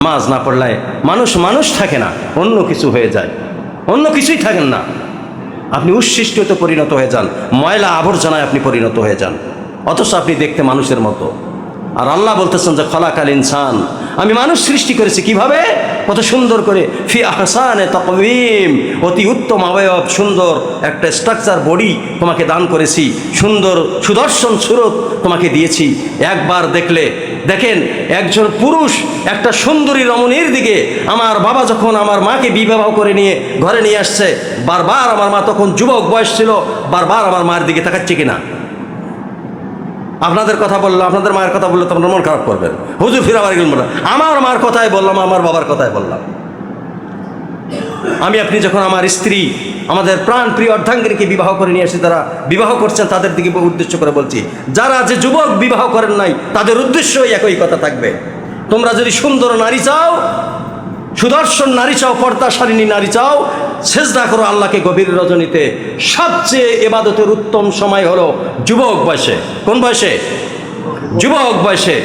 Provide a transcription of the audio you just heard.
নামাজ না পড়লে মানুষ মানুষ থাকে না, অন্য কিছু হয়ে যায়, অন্য কিছুই থাকেন না। আপনি উচ্ছিষ্টতে পরিণত হয়ে যান, ময়লা আবর্জনায় আপনি পরিণত হয়ে যান, অথচ আপনি দেখতে মানুষের মতো। আর আল্লাহ বলতেছেন যে খলাকাল ইনসান, আমি মানুষ সৃষ্টি করেছি কিভাবে, কত সুন্দর করে, ফি আহসানে তাকওয়িম, অতি উত্তম অবয়ব, সুন্দর একটা স্ট্রাকচার বডি তোমাকে দান করেছি, সুন্দর সুদর্শন সুরত তোমাকে দিয়েছি। একবার দেখলে দেখেন, একজন পুরুষ একটা সুন্দরী রমণীর দিকে, আমার বাবা যখন আমার মাকে বিবাহ করে নিয়ে ঘরে নিয়ে আসছে, বারবার আমার মা তখন যুবক বয়স ছিল, বারবার আমার মায়ের দিকে তাকাচ্ছে কিনা? আপনাদের কথা বললাম, আপনাদের মায়ের কথা বললে তো আপনার মন খারাপ করবেন, হুজুর ফিরাবার গেলেন বললাম, আমার মার কথাই বললাম, আমার বাবার কথাই বললাম। আমি আপনি যখন আমার স্ত্রী, আমাদের প্রাণ প্রিয় অর্ধাঙ্গিনীকে বিবাহ করে নিয়ে এসে যারা বিবাহ করছেন তাদের দিকে উদ্দেশ্য করে বলছি, যারা যে যুবক বিবাহ করেন নাই তাদের উদ্দেশ্যই একই কথা থাকবে। তোমরা যদি সুন্দর নারী চাও, সুদর্শন নারী চাও, পর্দাশালিনী নারী চাও, সেজদা করো আল্লাহকে গভীর রজনীতে। সবচেয়ে ইবাদতের উত্তম সময় হলো যুবক বয়সে। কোন বয়সে? যুবক বয়সে।